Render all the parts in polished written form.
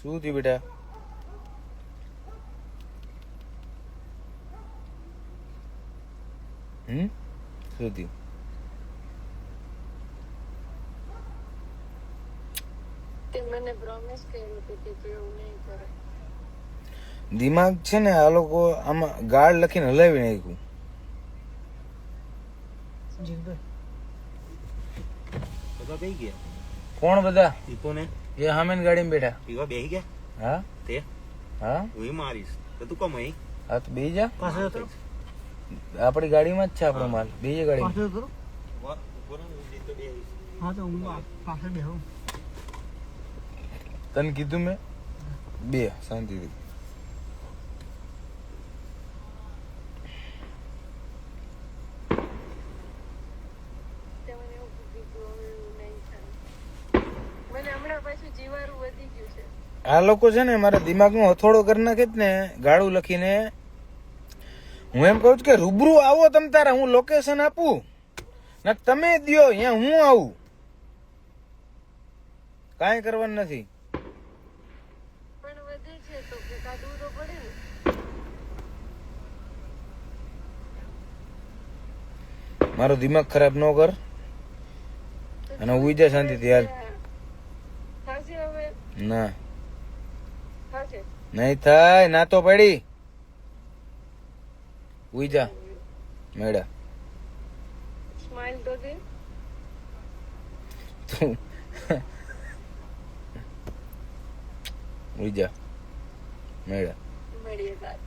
શું થયું બેટા? શું થયું? મને પ્રોમિસ કર્યું કે તું એવું નહીં કરે. દિમાગ છે ને આ લોકો આમાં ગાળ લખીને હલાવી નાખ્યું. બધા બેહી ગયા. કોણ બધા? દીપો ને એ હામેન ગાડીમાં બેઠા. પીવા બેહી ગયા. હા તે હા હું મારીશ તો તું કમ અહીં હા તો બેહી જા. પાસે હતો. આપણી ગાડીમાં જ છે આપણો માલ. બેહી જા ગાડીમાં. હા તો હું પાસે બેહું. તને કીધું મેં બે શાંતિથી. તે મને એવું કીધું હવે એવું નહીં થાય. મને હમણાં પાછું જીવારું વધી ગયું છે. આ લોકો છે ને મારા દિમાગનો હથોડો કરી નાખે જ ને ગાળું લખીને. હું એમ કહું છું કે રૂબરૂ આવો તમ તારે, હું લોકેશન આપું ને તમે દ્યો, અહીંયા હું આવું. કાંઈ કરવાનું નથી. પણ વધે છે તો કે કાઢવું તો પડે ને. મારો દિમાગ ખરાબ ન કર અને ઉઈ જા શાંતિથી. હાલ. થશે હવે? ના થશે. નહીં થાય. ના તો પડી. ઉઈ જા મેડા. સ્માઈલ તો દે. તું ઉઈ જા મેડા. મળીએ બાદ.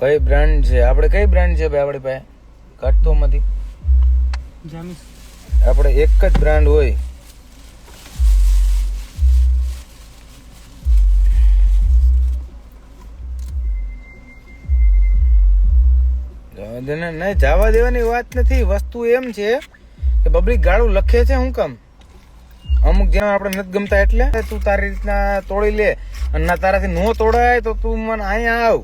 કઈ બ્રાન્ડ છે આપણે? કઈ બ્રાન્ડ છે ભાઈ આપણી પાસે? કાઢતો માંથી જામીસ આપણે એક જ બ્રાન્ડ હોય. નહીં જવા દેવાની વાત નથી. વસ્તુ એમ છે કે પબ્લિક ગાળું લખે છે. હું કામ? અમુક જેના આપણે નથી ગમતા એટલે તું તારી રીતના તોડી લે અને ના તારાથી નો તોડાય તો તું મને અહીંયા આવ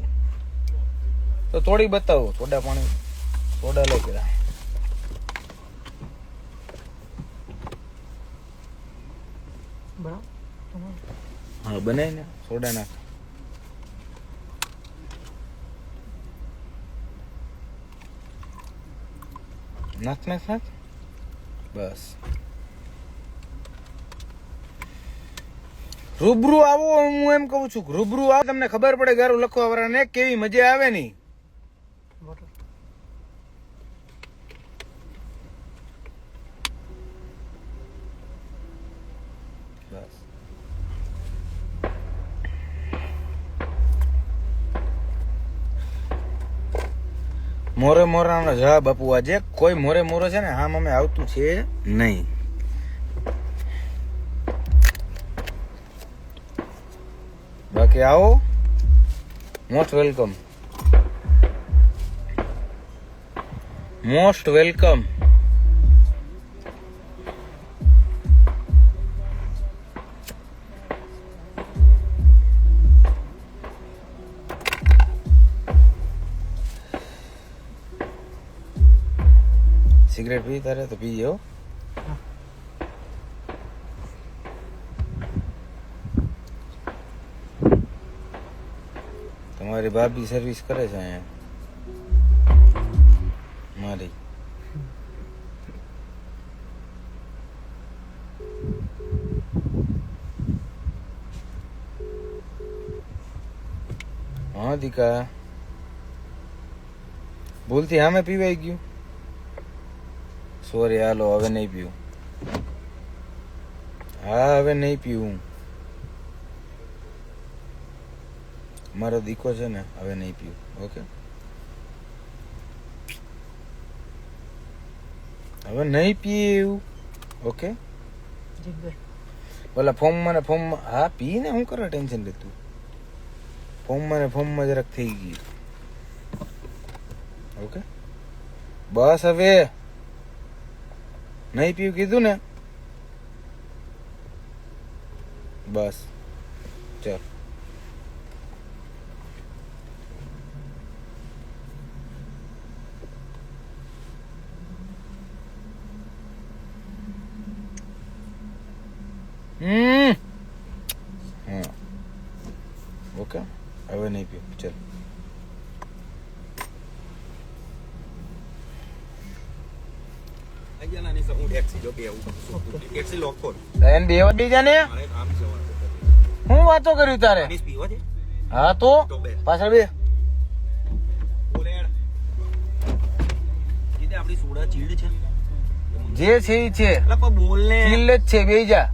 તો તોડી બતાવો. સોડા પાણી સોડા લે પેલા. હા બનાય ને સોડા નાખ. નાખ નાખ નાખ. બસ રૂબરૂ આવો. હું એમ કઉ છું રૂબરૂ આવો, તમને ખબર પડે ગારું લખવા વાળાને કેવી મજા આવે ની. બસ મોરે મોરાનો જવાબ આપવું. આજે કોઈ મોરે મોરો છે ને હા અમે આવતું છે નહીં. બાકી આવો, most welcome. Most welcome. Cigarette પી તારે તો પી જાઓ. તમારી ભાભી સર્વિસ કરે છે અહીંયા મારી. હા દીકા ભૂલથી આમે પીવાઈ ગયું. સોરી હાલો હવે નહીં પીવું. હા હવે નહીં પીવું. મારો દીકો છે ને હવે નહીં પીવું. ઓકે હવે નહીં પીવું. ઓકે બોલા ફોર્મમાં ને ફોર્મમાં. હા પી ને હું કરે ટેન્શન લેતું. ફોર્મમાં ને ફોર્મમાં જરાક થઈ ગયું. ઓકે બસ હવે નહીં પીવું કીધું ને. બસ ચાલ. હા ઓકે હવે નહીં પીવું ચલ એને બે બીજા ને હું વાતો કર્યું તારે હા તો પાછળ બે આપડી સોડા ચીડ છે જે છે ઈ છે બોલ ને કિલ્લ જ છે બે જા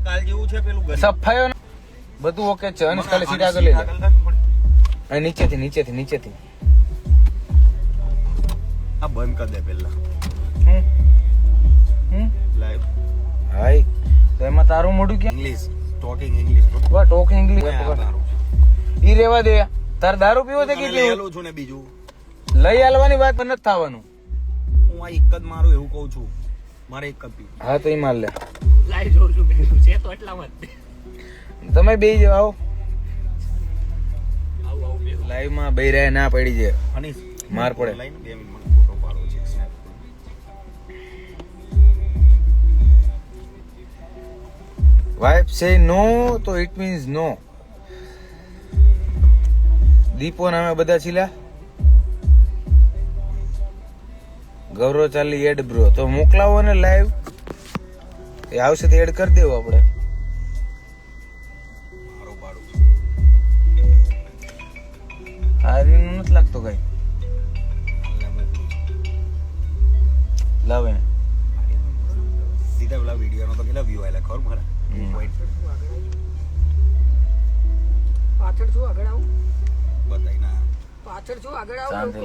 કાલ જેવું છે પેલું સફાયો ને બધું ઓકે છે અને ખાલી સીટ આગળ લઈ જા અને નીચેથી આ બંધ કરી દે પેલા લાઈવ હાય તો એમાં તારું મોઢું ક્યાં ઇંગ્લિશ ટોકિંગ ઇંગ્લિશ વા ટોક ઇંગ્લિશ ઈ રેવા દે તાર દારૂ પીવો છે કે પીવું લેલું છું ને બીજું લઈ આલવાની વાત નથી થવાનું હું આ એક જ મારું એવું કહું છું મારે એક જ પીવું હા તો ઈ માર લે લાઈવ જોઉં છું બીજું છે તો એટલામાં જ તમે બે જ આવો આવું લાઈવ માં બે રહ્યા ના પડી છે અનીસ માર પડે લાઈન 2 મિનિટ મને ફોટો પાડવો છે સ્નેપ વાઇફ સે નો તો ઇટ મીન્સ નો દીપો ને અમે બધા છીલા ગૌરવ ચાલી એડ બ્રો તો મોકલાવો ને લાઈવ એ આવશે તો એડ કરી દેવું આપણે મારો પાડું હારીનું નથી લાગતો કઈ હાલને મોકલું લાવે સીધા પેલા વિડીયોનો તો કેટલા વ્યૂ આવેલા ખબર મારા પાછળ છું આગળ આવું બતાઈ ના પાછળ છું આગળ આવું શાંતિ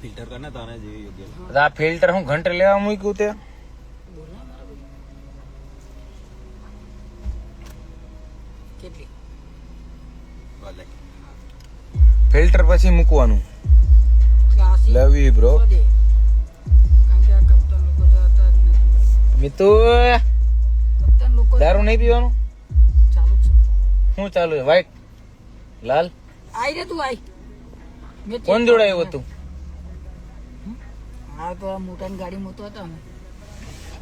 ફિલ્ટર કરને તાને જેવી યોગ્ય આ ફિલ્ટર હું ઘંટે લેવા મૂક્યું તે કેટલી ભલે ફિલ્ટર પછી મૂકવાનું ક્લાસી લવ યુ બ્રો દે કારણ કે આ કપ્તાન લોકો જતા જ નથી મિતુ કપ્તાન લોકો દારૂ નહીં પીવાનું ચાલુ જ છે શું ચાલુ છે વ્હાઈટ લાલ આઈ રે તું આઈ મેં કોણ જોડાયું હતું હા તો આ મોટાની ગાડી મોતો હતો ને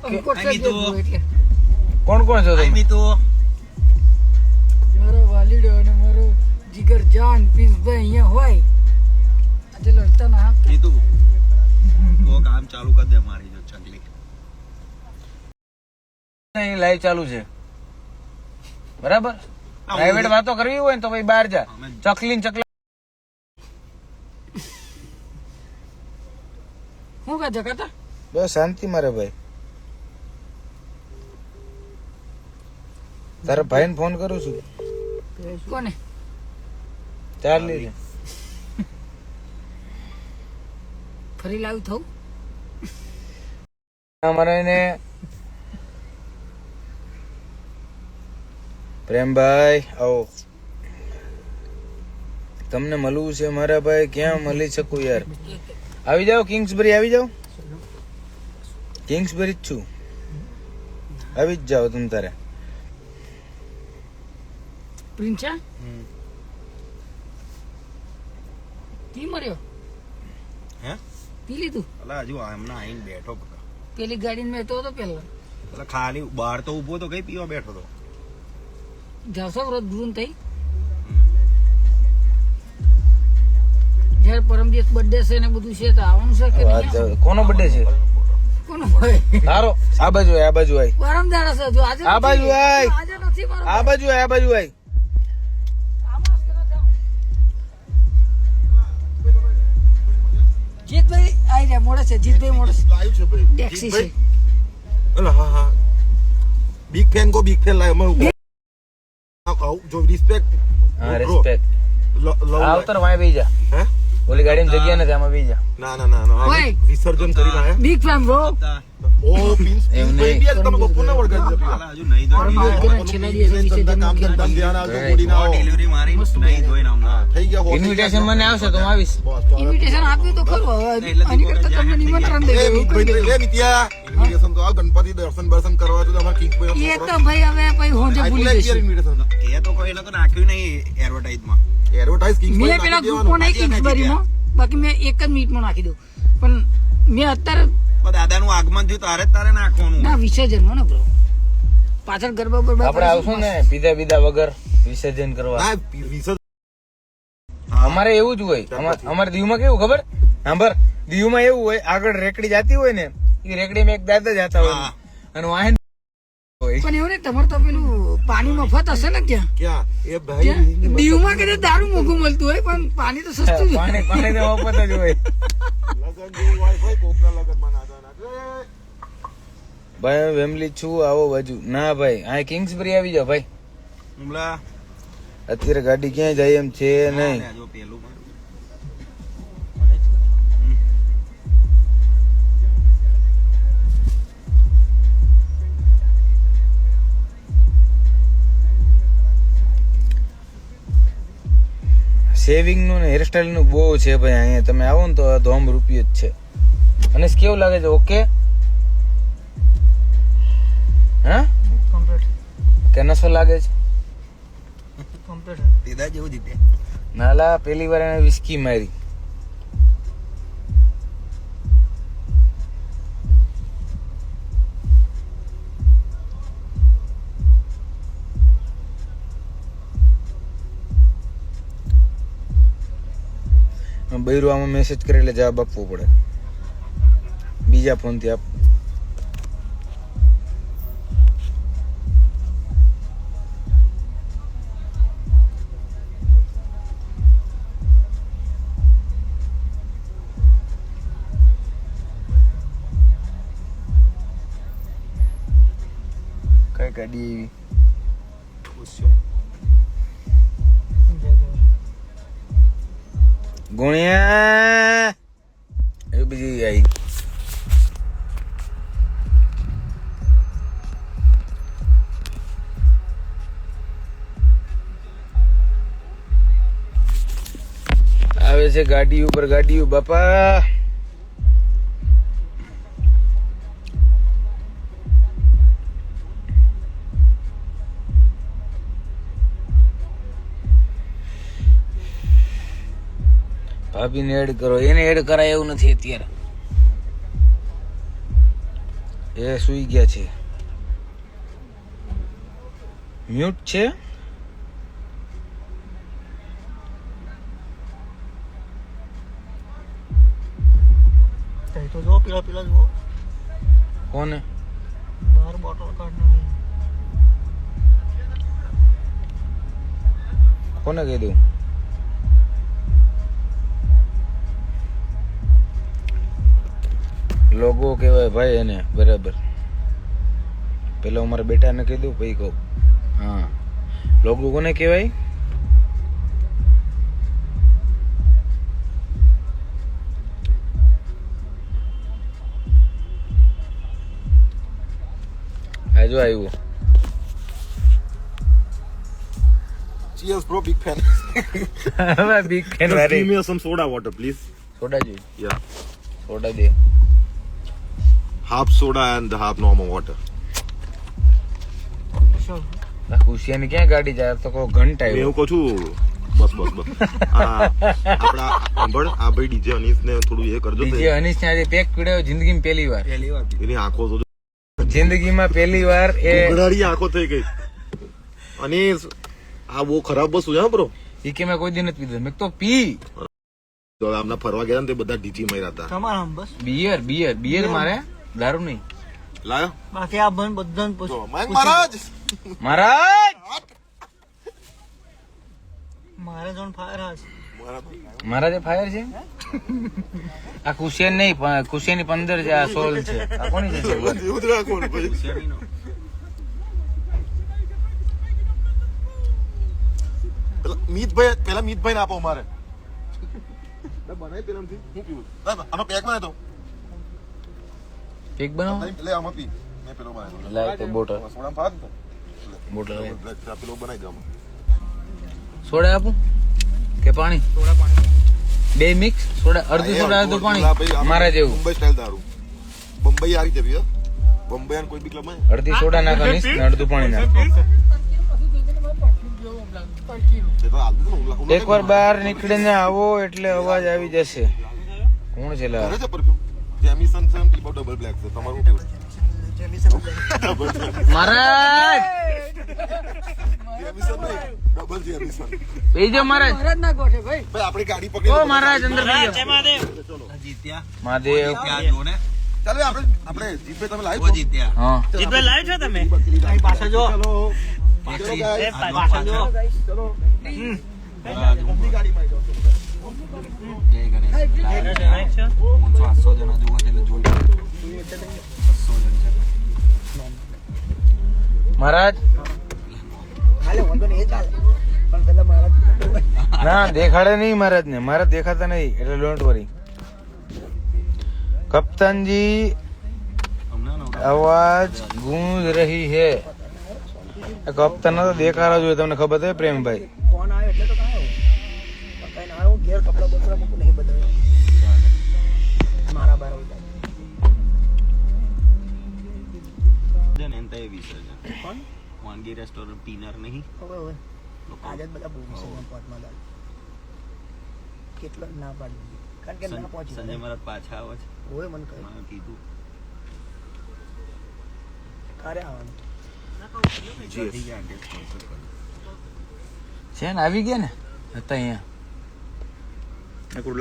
આઈ અંકોટ મી તો. એટલે કોણ કોણ છો તમે તો મારો વાલીડો અને મારો જીગર જાન પીસભાઈ અહીંયા હોય આજે લડતા ના હા કીધું તો કામ ચાલુ કરી દે મારી જો ચકલી નહીં લાઈવ ચાલુ છે બરાબર પ્રાઇવેટ વાતો કરવી હોય ને તો ભાઈ બહાર જા ચકલી ને ચકલા હું કા જગાતા બસ શાંતિ મારે ભાઈ તારા ભાઈ ને ફોન કરું છું કોને ચાર્લી ને ફરી લાવ થવું અમારે એને પ્રેમભાઈ આવો તમને મળવું છે મારા ભાઈ ક્યાં મળી શકું યાર આવી જાઓ કિંગ્સબરી આવી જાઓ કિંગ્સબરી જ છું આવી જ જાઓ તમે તારે પ્રિન્સા પી મર્યો હે પી લીધું અલા હજુ હમણાં આઈને બેઠો બકા પેલી ગાડીને મેં તો પેલા એટલે ખાલી બહાર તો ઊભો તો કઈ પીવા બેઠો તો જાવશો રોજ ભૂન થઈ જયારે પરમ દિવસ બર્થડે છે ને બધું છે તો આવવાનું છે કે નહીં? કોનો બર્થડે છે કોનો હોય તારો આ બાજુ આય, આ બાજુ આય, પરમ દાડા છે જો આજે આ બાજુ નથી. આય. આજે નથી મારો આ બાજુ આય, આ બાજુ આય. આમાં જ કરો જાઓ. જીતભાઈ આઈ જાય મોડે છે જીતભાઈ મોડે છે લાઈવ છે ભાઈ ટેક્સી છે અલા હા હા બિગ ફેન કો બિગ ફેન લાઈવ માં આવ જો રિસ્પેક્ટ હા રિસ્પેક્ટ લવ આવતર વાય બેહી જા હે ઓલી ગાડીમાં જગ્યા નથી આમાં બેહી જા ના ના ના ના ઓય. વિસર્જન કરી ના હે બિગ ફેન બ્રો ઓ પિન્સ એમ પિન્સ નહીં. બેબી તમે બપોર ના વળગા જતી અલા હજુ નહીં ધોઈ પરમ આગળ છેલ્લા દિવસે વિસર્જન કામ મૂકેલું. કરતા ધ્યાન આવતો બોડી ના આવો ડિલિવરી મારી નહીં ધોઈને હમણાં થઈ ગયા હોટલ ઇન્વિટેશન મને આવશે તો હું આવીશ બસ તો હવે. ઇન્વિટેશન આપ્યું તો ખરું હવે એટલે આની કરતા તમને નિમંત્રણ દઈ એ દઉં. મિતભાઈ એ મિતિયા ઇન્વિટેશન તો આ ગણપતિ દર્શન કરવા તો અમારા કિંગ ભાઈ એ તો ભાઈ હવે પછી હોજે ભૂલી જશે ઇન્વિટેશન એ તો કોઈ લોકો નાખ્યું નહીં એડવર્ટાઇઝમાં એડવર્ટાઇઝ કિંગ મેં પેલા ગ્રુપમાં નહીં કિંગ્સબરીમાં બાકી મેં એક જ મિનિટમાં નાખી દઉં પણ મેં અત્યારે પણ દાદાનું આગમન થયું તારે જ તારે નાખવાનું ના વિસર્જનમાં ને બ્રો પાછળ ગરબા બરબા આપણે આવશું ને પીધા બીધા વગર વિસર્જન કરવા. ના વિસર્જન અમારે એવું જ હોય. અમારે દીવમાં કેવું ખબર? સાંભળ, દીવમાં એવું હોય, આગળ રેકડી જાતી હોય ને, એ રેકડીમાં એક દાદા જતા હોય અને વાહન હોય. પણ એવું નહીં, તમારે તો પેલું પાણી મફત હશે ને ત્યાં? ક્યાં એ ભાઈ ત્યાં દીવમાં કદાચ દારૂ મોંઘું મળતું હોય પણ પાણી તો સસ્તું જ હોય. પાણી તો મફત જ હોય. લગન જેવું હોય ભાઈ, કોકના લગનમાં ના જાના. ભાઈ ફેમિલી છું, આવો બાજુ. ના ભાઈ, આ કિંગ્સબરી આવી જાઓ ભાઈ. હુમલા અત્યારે ગાડી ક્યાંય જાય એમ છે નહીં. જો પેલું પણ સેવિંગ નું ને હેરસ્ટાઈલ નું બહુ છે ભાઈ. અહીંયા તમે આવો ને તો ધોમ રૂપિયો જ છે. અને કેવું લાગે છે? ઓકે હા, કે નસો લાગે છે? દીદા જેવું જીતે. નાલા પેલી વાર એને વિસ્કી મારી. બૈરું આમાં મેસેજ કરે એટલે જવાબ આપવો પડે. બીજા ફોન થી આપ. કઈ ગાડી એવી? ગુણ્યા એ બીજી આવી. આવે છે ગાડી ઉપર ગાડીઓ બાપા. ભાભીને એડ કરો. એને એડ કરાય એવું નથી અત્યારે, એ સુઈ ગયા છે. મ્યુટ છે. તો જો પેલા પેલા જો કોને? બાર બોટલ કાઢ નાખી. કોને કહી દઉં? લોગો કહેવાય ભાઈ એને. બરાબર, પેલા હું મારા બેટાને કહી દઉં પછી કહું. હા, લોગો કોને કહેવાય? આ જો આવ્યું. Cheers bro, big fan. હવે બિગ ફેન Just વાળી give me some soda water please. Soda જોઈએ. Yeah. Soda they. Half soda and half normal water. આ ખુશિયાની ક્યાં ગાડી જાય? તો કોઈ ઘંટા મેં આવ્યો. એવું કહું છું બસ આપડા સાંભળ, આ ભાઈ ડીજે અનીસ ને થોડું એ કરજો. ડીજે અનીશ ને આજે પેક પીડાયો જિંદગીમાં પહેલી વાર. પહેલી વાર એની આંખો તો જિંદગીમાં પહેલી વાર એ ઉઘડાડી આંખો થઈ ગઈ. અનીસ આ બહુ ખરાબ વસ્તુ છે બ્રો. ઈ કે મેં કોઈ દી નથી પીધું. મેં તો પી તો આમના ફરવા ગયા ને તે બધા ડીજી માર્યા હતા. તમારા બસ બિયર બિયર બિયર મારે, દારૂ નહીં. લાયો બાકી આ બંધ બધાને જો મયંક મહારાજ મહારાજ મારે જોન ફાયર હાસ મહારાજે ફાયર છે. આ ખુશિયાન નહીં પણ ખુશિયાની 15 છે. આ 16 છે. આ કોની છે? એવું જ રાખવાનું ભાઈ. શેરીનો પેલા મીતભાઈ ને આપો મારે બનાવી પેલાથી હું પીવું. આનો પેક બનાવી દો. કેક બનાવો. લે આમાં પી. મેં પેલો બનાવી દો. લાવ તો બોટલ સોડામાં ફાક દો. બોટલ લાવ. પેલો બનાવી દો. સોડા આપું કે પાણી? બે મિક્સ સોડા. અડધું સોડા અડધું પાણી. મારા જેવું મુંબઈ સ્ટાઇલ દારૂ. બોમ્બઈ આ રીતે પીવે. બોમ્બઈ કોઈ બી ક્લબમાં અડધી સોડા નાખવાની ને અડધું પાણી નાખ. એકવાર બહાર નીકળીને આવો એટલે અવાજ આવી જશે. કોણ છે લા? કરે છે પરફ્યુમ જેમિસન છે ટીબો ડબલ બ્લેક છે. તમારું કેવું? મહારાજ જેમિસન નહીં, ડબલ જેમિસન. બેજો મહારાજ. મહારાજ ના ગોઠે ભાઈ. ભાઈ આપણી ગાડી પકડી ઓ લો. મહારાજ અંદર બેજો. જીત્યા મહાદેવ. જીત્યા જો ને ચાલો આપણે જીપે તમે લાઈવ જીત્યા હા જીતભાઈ લાવ્યો છો તમે પાછા જો. ચલો પાછી guys. પાછળ જો. ચલો ગાડીમાં જય ગણેશ લાઈવ છે. 800 જણા જોવો એટલે જોઈ 600 જણ છે મહારાજ. ના દેખાડે નહીં મહારાજ ને. મહારાજ દેખાતા નહીં એટલે ડોન્ટ વરી. કપ્તાનજી હમણાં નવરા આવાજ ગૂંજ રહી હે. કપ્તાન તો દેખાડો જોઈએ. તમને ખબર છે પ્રેમભાઈ? ફોન આવ્યો એટલે તો કાંઈ આવ્યો કઈ ના આવ્યો ઘેર કપડા બપડા મૂકું નહીં બદલ્યો મારા બાર છે ને એનતા એ વિસર્જન કોણ વાનગી રેસ્ટોરન્ટ પીનર નહીં હવે આજે જ બધા બોલ છે પોતમાં દાલ કેટલો ના પાડી કારણ કે ના પહોંચી સંજય મહારાજ પાછા આવે છે હોય મને કહે મને કીધું ક્યારે આવવાનું થઈ ગયા આંટી સ્પોન્સર કર્યું છે ને આવી ગયા ને હતા અહીંયા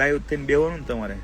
લાઈવ થઈને બેવાનું ને તમારે.